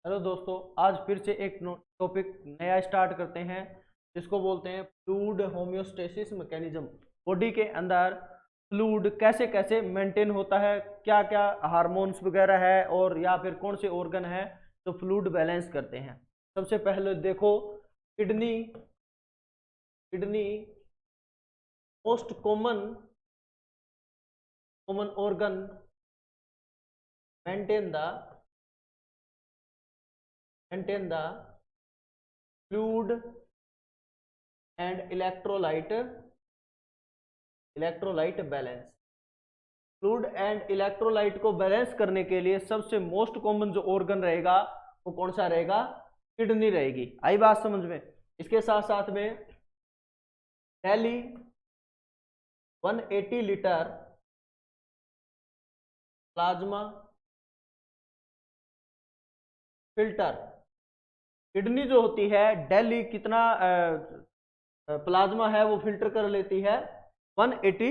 Hello दोस्तों, आज फिर से एक टॉपिक नया स्टार्ट करते हैं जिसको बोलते हैं फ्लूइड होम्योस्टेसिस मैकेनिज्म। बॉडी के अंदर फ्लूइड कैसे कैसे मेंटेन होता है, क्या क्या हार्मोन्स वगैरह है और या फिर कौन से ऑर्गन है जो फ्लूइड बैलेंस करते हैं। सबसे पहले देखो, kidney kidney most common organ maintain the fluid and electrolyte balance. Fluid and electrolyte को बैलेंस करने के लिए सबसे मोस्ट कॉमन जो ऑर्गन रहेगा वो कौन सा रहेगा? किडनी रहेगी। आई बात समझ में? इसके साथ साथ में daily 180 litre plasma filter. Kidney जो होती है डेली कितना प्लाज्मा है वो फिल्टर कर लेती है? 180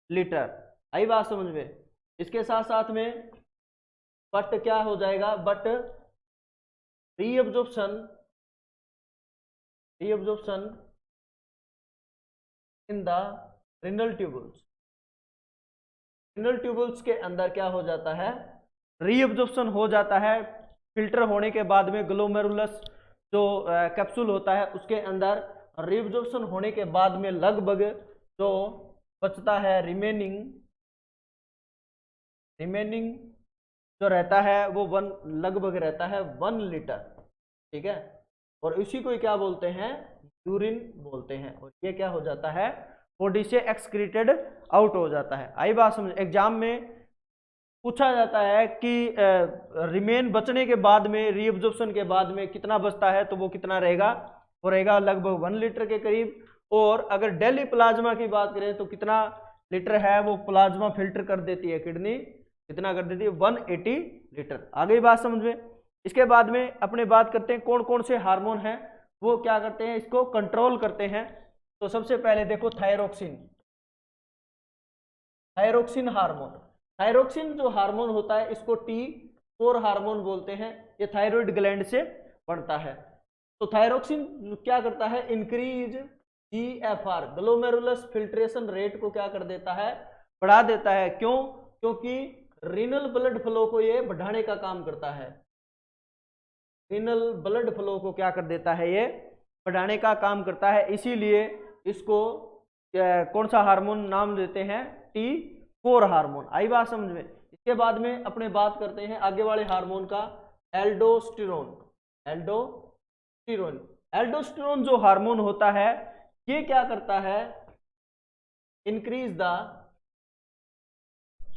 लीटर। आई बात समझ में? इसके साथ साथ में बट क्या हो जाएगा? But reabsorption in the renal tubules के अंदर क्या हो जाता है? रीअब्जॉर्प्शन हो जाता है। फिल्टर होने के बाद में ग्लोमेरुलस जो कैप्सूल होता है उसके अंदर रीअब्जॉर्प्शन होने के बाद में लगभग जो बचता है रिमेनिंग जो रहता है वो लगभग रहता है 1 लीटर। ठीक है, और इसी को क्या बोलते हैं? यूरिन बोलते हैं। और ये क्या हो जाता है? बॉडी से एक्सक्रीटेड आउट हो जाता है। आई बात समझ? एग्जाम में पूछा जाता है कि रिमेन बचने के बाद में, रीअब्जॉर्प्शन के बाद में कितना बचता है, तो वो कितना रहेगा? वो रहेगा लगभग 1 लीटर के करीब। और अगर डेली प्लाज्मा की बात करें तो कितना लीटर है वो प्लाज्मा फिल्टर कर देती है किडनी? कितना कर देती है? 180 लीटर। आ गई बात समझ में? इसके बाद में अपने बात करते हैं कौन कौन से हार्मोन हैं वो क्या करते हैं, इसको कंट्रोल करते हैं। तो सबसे पहले देखो थायरोक्सिन हार्मोन। थायरोक्सिन जो हार्मोन होता है इसको T4 हार्मोन बोलते हैं। ये थायराइड ग्लैंड से बनता है। तो थायरोक्सिन क्या करता है? Increase GFR, glomerulus filtration rate को क्या कर देता है? बढ़ा देता है। क्यों? क्योंकि रीनल ब्लड फ्लो को ये बढ़ाने का काम करता है। रीनल ब्लड फ्लो को क्या कर देता है? ये बढ़ाने का काम करता है। इसीलिए इसको कौन सा हार्मोन नाम देते हैं? T4 hormone. आई बात समझ में? इसके बाद में अपने बात करते हैं आगे वाले हार्मोन का, एल्डोस्टेरोन जो हार्मोन होता है ये क्या करता है? Increase the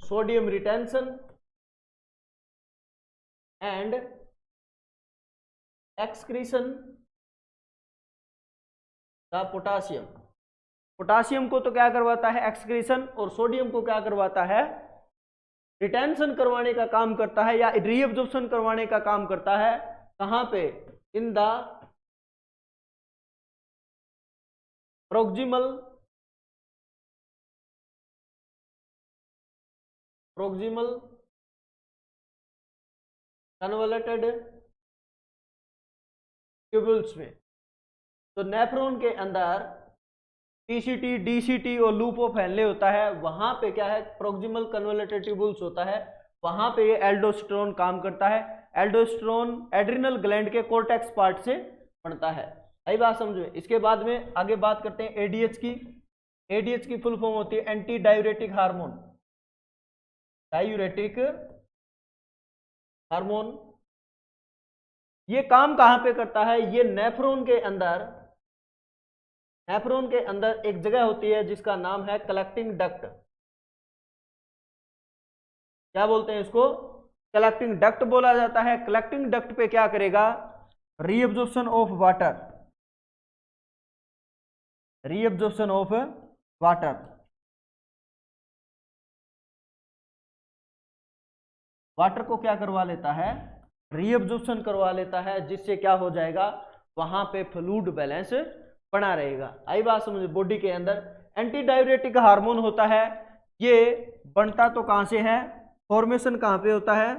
sodium retention and excretion the potassium को तो क्या करवाता है? एक्सक्रीशन। और सोडियम को क्या करवाता है? रिटेंशन करवाने का काम करता है या रीअब्जॉर्प्शन करवाने का काम करता है। कहां पे? इन द प्रोक्सिमल कन्वॉल्यूटेड ट्यूबुल्स में। तो नेफ्रॉन के अंदर टीसीटी, डीसीटी और लूप ऑफ हेनले होता है। वहां पे क्या है? प्रोक्सिमल कन्वॉल्यूटेड ट्यूबुल्स होता है। वहां पे ये एल्डोस्टेरोन काम करता है। एल्डोस्टेरोन एड्रिनल ग्लैंड के कोर्टेक्स पार्ट से बनता है। सही बात समझो। इसके बाद में आगे बात करते हैं एडीएच की। एडीएच की फुल फॉर्म होती है एंटी डायूरेटिक हार्मोन। ये काम कहां पे करता है? ये नेफ्रॉन के अंदर एक जगह होती है जिसका नाम है कलेक्टिंग डक्ट। क्या बोलते हैं इसको? कलेक्टिंग डक्ट बोला जाता है। कलेक्टिंग डक्ट पे क्या करेगा? रीअब्जॉर्प्शन ऑफ वाटर को क्या करवा लेता है? रीअब्जॉर्प्शन करवा लेता है, जिससे क्या हो जाएगा? वहां पे फ्लूइड बैलेंस बना रहेगा। आई बात समझ? बॉडी के अंदर एंटी डायूरेटिक हार्मोन होता है। ये बनता तो कहां से है? फॉर्मेशन कहां पे होता है?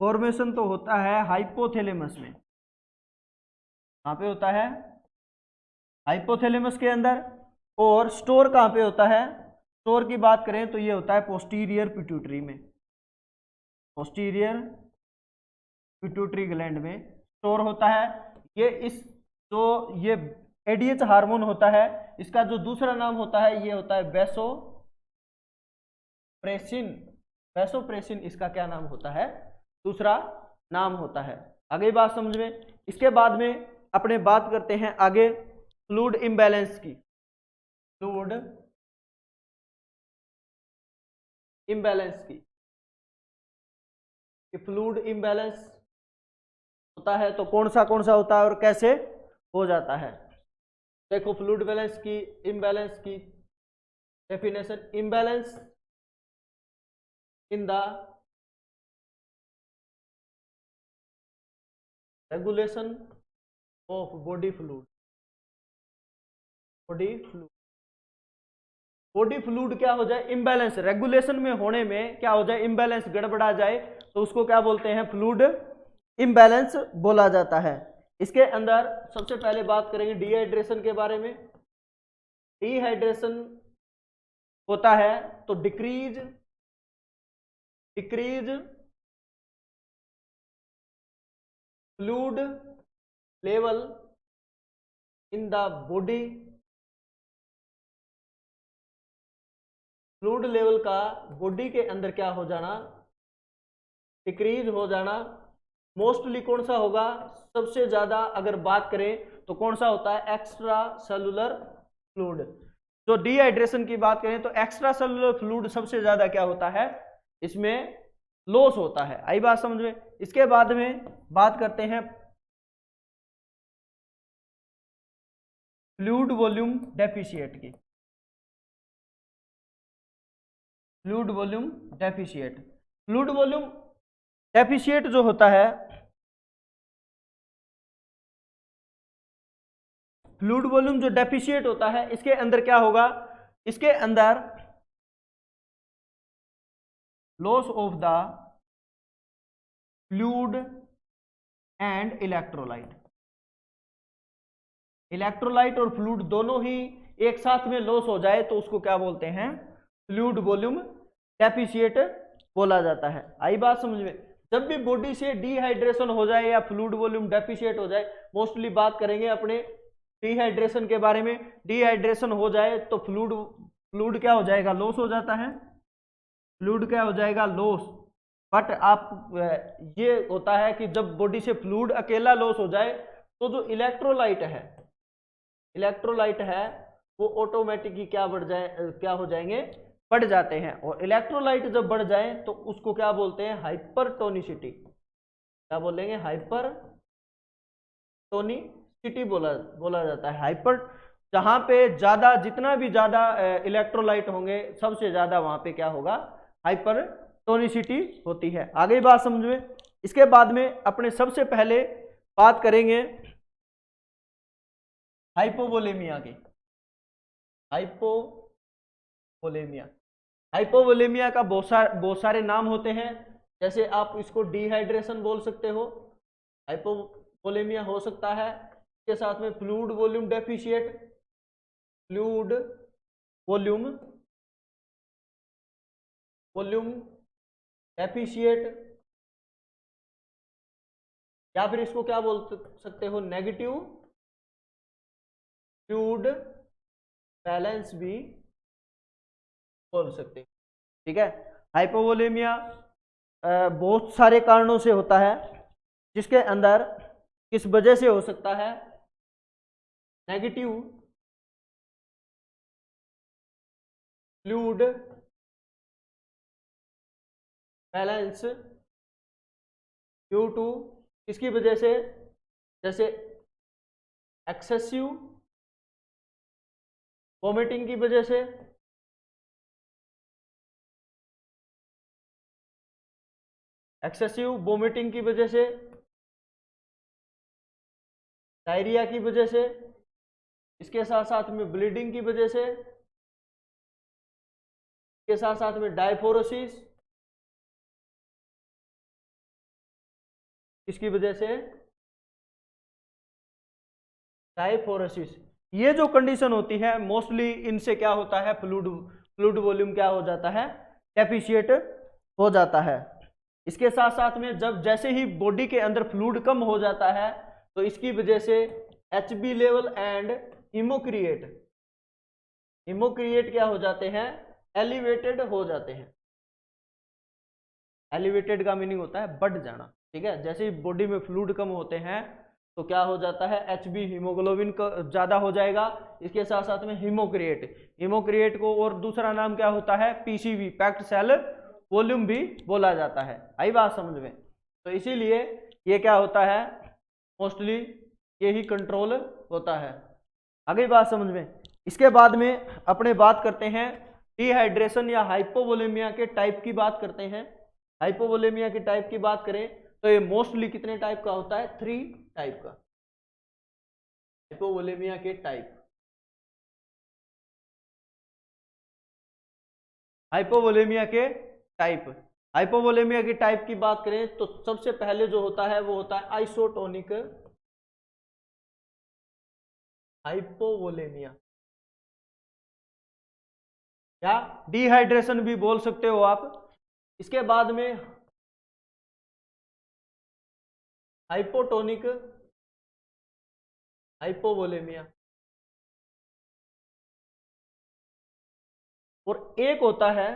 फॉर्मेशन तो होता है हाइपोथैलेमस में। कहाँ पे होता है? हाइपोथैलेमस के अंदर। और स्टोर कहाँ पे होता है? स्टोर की बात करें तो ये होता है पोस्टीरियर पिट्यूटरी में। पोस्टीरियर पिट्यूटरी ग्लैंड में स्टोर होता है ये। इस जो ये एडीएच हार्मोन होता है, इसका जो दूसरा नाम होता है ये होता है वैसोप्रेसिन। वैसोप्रेसिन इसका क्या नाम होता है? दूसरा नाम होता है। आगे बात समझ में। इसके बाद में अपने बात करते हैं आगे फ्लूइड इम्बैलेंस की। फ्लूइड इम्बैलेंस की। फ्लूइड इम्बैलेंस होता है तो कौन सा होता है और कैसे हो जाता है? देखो फ्लूइड बैलेंस की, इम्बैलेंस की definition. Imbalance in the regulation of body fluid. Body fluid क्या हो जाए? इम्बैलेंस, रेगुलेशन में होने में क्या हो जाए? इम्बैलेंस, गड़बड़ा जाए तो उसको क्या बोलते हैं? फ्लूइड इम्बैलेंस बोला जाता है। इसके अंदर सबसे पहले बात करेंगे डिहाइड्रेशन के बारे में। डिहाइड्रेशन होता है तो decrease fluid level in the body. Fluid level का बॉडी के अंदर क्या हो जाना? डिक्रीज हो जाना। मोस्टली कौन सा होगा? सबसे ज्यादा अगर बात करें तो कौन सा होता है? Extra cellular fluid. जो डिहाइड्रेशन की बात करें तो एक्स्ट्रा सेलुलर फ्लूइड सबसे ज्यादा क्या होता है? इसमें लॉस होता है। आई बात समझ में। इसके बाद में बात करते हैं फ्लूइड वॉल्यूम डेफिशिएट की। Fluid volume deficit. Fluid volume deficit जो होता है, फ्लूइड वॉल्यूम जो डेफिशिएट होता है, इसके अंदर क्या होगा? इसके अंदर loss of the fluid and electrolyte. Electrolyte और फ्लूइड दोनों ही एक साथ में लॉस हो जाए तो उसको क्या बोलते हैं? फ्लूइड वॉल्यूम डेफिशिएट बोला जाता है। आई बात समझ में। जब भी बॉडी से डिहाइड्रेशन हो जाए या फ्लूइड वॉल्यूम डेफिशिएट हो जाए, मोस्टली बात करेंगे अपने डिहाइड्रेशन के बारे में। डिहाइड्रेशन हो जाए तो फ्लूइड क्या हो जाएगा? लॉस हो जाता है। फ्लूइड क्या हो जाएगा? लॉस। बट आप ये होता है कि जब बॉडी से फ्लूइड अकेला लॉस हो जाए तो जो इलेक्ट्रोलाइट है वो ऑटोमेटिक ही क्या हो जाएंगे? बढ़ जाते हैं। और इलेक्ट्रोलाइट जब बढ़ जाए तो उसको क्या बोलते हैं? हाइपरटोनिसिटी। क्या बोलेंगे? हाइपरटोनिसिटी बोला जाता है। हाइपर, जहां पे ज्यादा, जितना भी ज्यादा इलेक्ट्रोलाइट होंगे सबसे ज्यादा वहां पे क्या होगा? हाइपरटोनिसिटी होती है। आगे बात समझ में। इसके बाद में अपने सबसे पहले बात करेंगे हाइपोवोलेमिया की। हाइपोवोलेमिया का बहुत सारे नाम होते हैं। जैसे आप इसको डिहाइड्रेशन बोल सकते हो, हाइपोवोलेमिया हो सकता है। इसके साथ में fluid volume deficit, fluid volume deficit, या फिर इसको क्या बोल सकते हो? नेगेटिव फ्लूइड बैलेंस भी बोल सकते हैं। ठीक है। हाइपोवोलेमिया बहुत सारे कारणों से होता है, जिसके अंदर किस वजह से हो सकता है? Negative fluid balance due to, किसकी वजह से? जैसे एक्सेसिव वोमिटिंग की वजह से, एक्सेसिव वोमिटिंग की वजह से, डायरिया की वजह से, इसके साथ साथ में ब्लीडिंग की वजह से, इसके साथ साथ में डायफोरोसिस, किसकी वजह से? डायफोरेसिस। ये जो कंडीशन होती है मोस्टली इनसे क्या होता है, फ्लूइड वॉल्यूम क्या हो जाता है, डेफिशिएट हो जाता है। इसके साथ साथ में जब जैसे ही बॉडी के अंदर फ्लूइड कम हो जाता है तो इसकी वजह से एचबी लेवल एंड हीमोक्रिएट क्या हो जाते हैं, एलिवेटेड हो जाते हैं। एलिवेटेड का मीनिंग होता है बढ़ जाना, ठीक है। जैसे ही बॉडी में फ्लूइड कम होते हैं तो क्या हो जाता है, एचबी हीमोग्लोबिन ज्यादा हो जाएगा। इसके साथ साथ में हीमोक्रिएट को और दूसरा नाम क्या होता है, पीसीवी, पैक्ड सेल वॉल्यूम भी बोला जाता है। आई बात समझ में? तो इसीलिए ये क्या होता है, मोस्टली यही कंट्रोल होता है। आगे बात समझ में? इसके बाद में अपने बात करते हैं डिहाइड्रेशन या हाइपोवोलेमिया के टाइप की बात करते हैं। हाइपोवोलेमिया की टाइप की बात करें तो ये मोस्टली कितने टाइप का होता है, 3 टाइप का। हाइपोवोलेमिया के टाइप, हाइपोवोलेमिया के टाइप, हाइपोवोलेमिया की टाइप की बात करें तो सबसे पहले जो होता है वो होता है आइसोटोनिक हाइपोवोलेमिया, या डिहाइड्रेशन भी बोल सकते हो आप। इसके बाद में हाइपोटोनिक हाइपोवोलेमिया, और एक होता है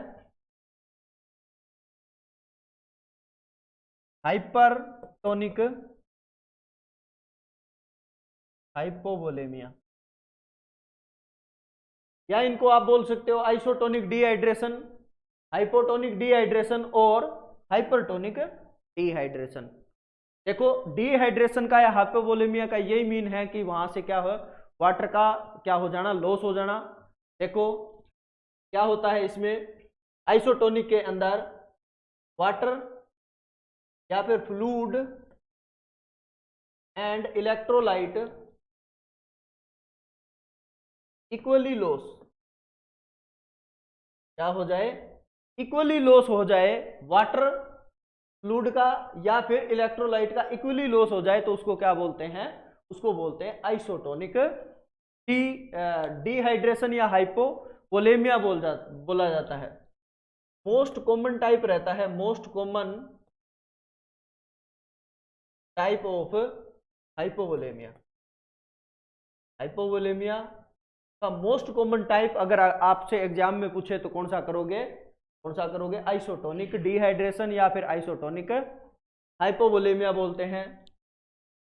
हाइपरटोनिक हाइपोवोलेमिया, या इनको आप बोल सकते हो आइसोटोनिक डिहाइड्रेशन, हाइपोटोनिक डिहाइड्रेशन और हाइपरटोनिक डिहाइड्रेशन। देखो डिहाइड्रेशन का या हाइपोवोलेमिया का यही मीन है कि वहां से क्या हो, वाटर का क्या हो जाना, लॉस हो जाना। देखो क्या होता है इसमें, आइसोटोनिक के अंदर वाटर या फिर fluid and electrolyte equally loss, क्या हो जाए, इक्वली लॉस हो जाए। वाटर फ्लूइड का या फिर इलेक्ट्रोलाइट का इक्वली लॉस हो जाए तो उसको क्या बोलते हैं, उसको बोलते हैं आइसोटोनिक डिहाइड्रेशन या हाइपोवोलेमिया बोला जाता है। मोस्ट कॉमन टाइप रहता है, most common type of hypovolaemia. Hypovolaemia का मोस्ट कॉमन टाइप अगर आपसे एग्जाम में पूछे तो कौन सा करोगे, आइसोटोनिक डिहाइड्रेशन या फिर आइसोटोनिक हाइपोवोलेमिया बोलते हैं।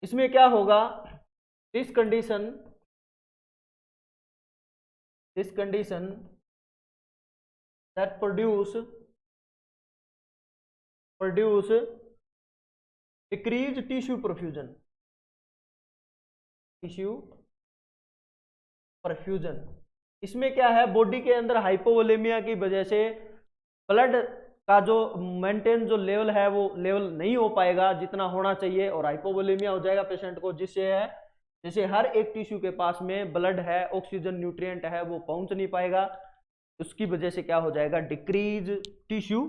इसमें क्या होगा, this condition that produce decrease tissue perfusion। इसमें क्या है, बॉडी के अंदर हाइपोवोलेमिया की वजह से ब्लड का जो मेंटेन जो लेवल है वो लेवल नहीं हो पाएगा जितना होना चाहिए, और हाइपोवोलेमिया हो जाएगा पेशेंट को, जिससे है जैसे हर एक टिश्यू के पास में ब्लड है, ऑक्सीजन न्यूट्रिएंट है, वो पहुंच नहीं पाएगा। उसकी वजह से क्या हो जाएगा, डिक्रीज टिश्यू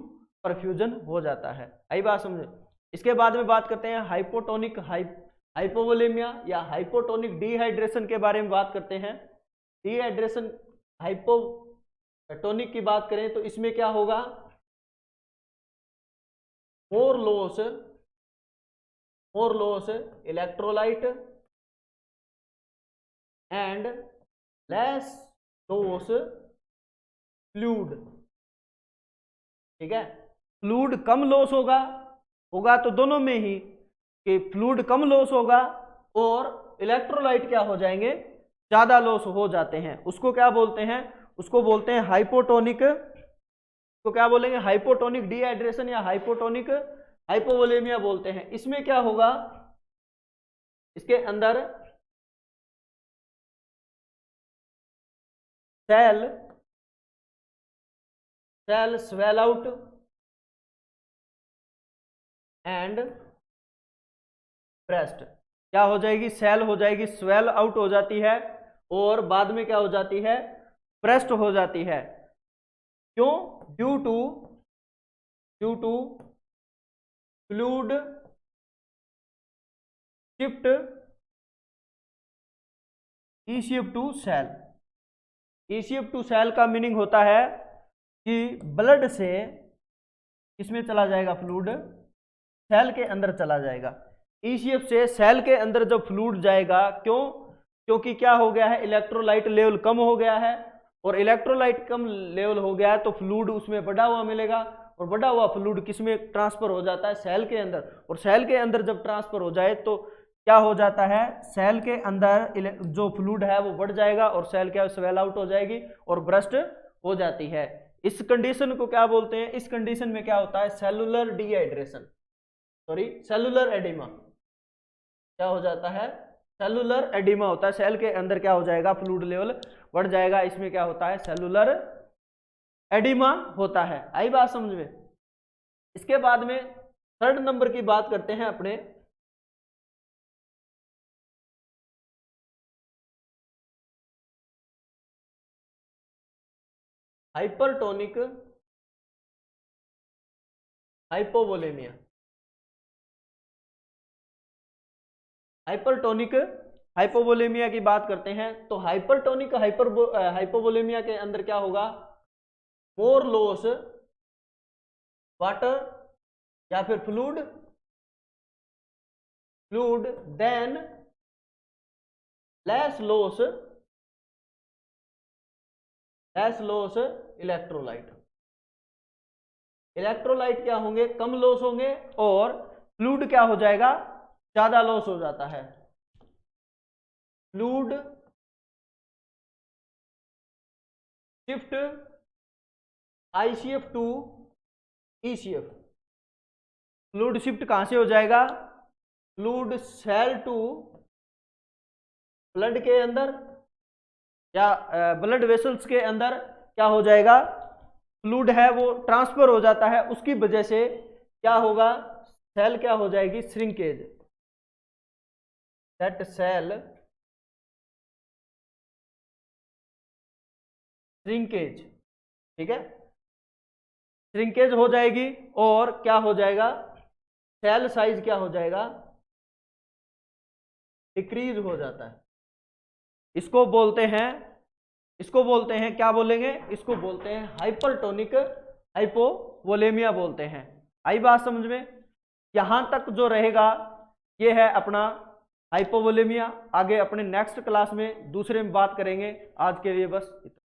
परफ्यूजन हो जाता है। आई बात समझे? इसके बाद में बात करते हैं हाइपोटोनिक हाइपोवोलेमिया या हाइपोटोनिक डिहाइड्रेशन के बारे में बात करते हैं। डिहाइड्रेशन हाइपोटोनिक की बात करें तो इसमें क्या होगा, more loss electrolyte and less loss fluid, ठीक है। फ्लूइड कम लॉस होगा तो दोनों में ही कि फ्लूइड कम लॉस होगा और इलेक्ट्रोलाइट क्या हो जाएंगे, ज्यादा लॉस हो जाते हैं। उसको क्या बोलते हैं, उसको बोलते हैं हाइपोटोनिक, तो क्या बोलेंगे, हाइपोटोनिक डिहाइड्रेशन या हाइपोटोनिक हाइपोवोलेमिया बोलते हैं। इसमें क्या होगा, इसके अंदर cell swell out and burst, क्या हो जाएगी, सेल हो जाएगी, स्वेल आउट हो जाती है, और बाद में क्या हो जाती है, ब्रेस्ट हो जाती है। क्यों, due to fluid shift ECF to cell. ECF to cell का मीनिंग होता है कि ब्लड से किसमें चला जाएगा, फ्लूइड सेल के अंदर चला जाएगा। ECF से सेल के अंदर जब फ्लूइड जाएगा, क्यों? क्योंकि क्या हो गया है, इलेक्ट्रोलाइट लेवल कम हो गया है, और इलेक्ट्रोलाइट कम लेवल हो गया है तो फ्लूइड उसमें बढ़ा हुआ मिलेगा, और बढ़ा हुआ फ्लूइड किसमें ट्रांसफर हो जाता है, सेल के अंदर। और सेल के अंदर जब ट्रांसफर हो जाए तो क्या हो जाता है, सेल के अंदर जो फ्लूइड है वो बढ़ जाएगा और सेल क्या स्वेल आउट हो जाएगी और ब्रस्ट हो जाती है। इस कंडीशन को क्या बोलते हैं, इस कंडीशन में क्या होता है, cellular dehydration, sorry cellular oedema. क्या हो जाता है, सेलुलर एडिमा होता है। सेल के अंदर क्या हो जाएगा, फ्लूइड लेवल बढ़ जाएगा, इसमें क्या होता है, सेलुलर एडिमा होता है। आई बात समझ में? इसके बाद में थर्ड नंबर की बात करते हैं अपने, हाइपरटोनिक हाइपोवोलेमिया। हाइपरटोनिक हाइपोवोलेमिया की बात करते हैं तो हाइपरटोनिक हाइपोवोलेमिया के अंदर क्या होगा, मोर लॉस वाटर या फिर fluid than less loss electrolyte. Electrolyte क्या होंगे, कम लॉस होंगे, और फ्लूइड क्या हो जाएगा, ज्यादा लॉस हो जाता है। Fluid shift ICF to ECF। Fluid shift कहां से हो जाएगा, फ्लूइड सेल टू ब्लड के अंदर या ब्लड वेसल्स के अंदर क्या हो जाएगा, फ्लूइड है वो ट्रांसफर हो जाता है, उसकी वजह से क्या होगा, सेल क्या हो जाएगी, श्रिंकेज। दैट सेल श्रिंकेज, ठीक है, श्रिंकेज हो जाएगी, और क्या हो जाएगा, सेल साइज क्या हो जाएगा, डिक्रीज हो जाता है। इसको बोलते हैं क्या बोलेंगे, इसको बोलते हैं हाइपरटोनिक हाइपोवोलेमिया बोलते हैं। आई बात समझ में? यहां तक जो रहेगा ये है अपना हाइपोवोलेमिया। आगे अपने नेक्स्ट क्लास में दूसरे में बात करेंगे। आज के लिए बस इतना।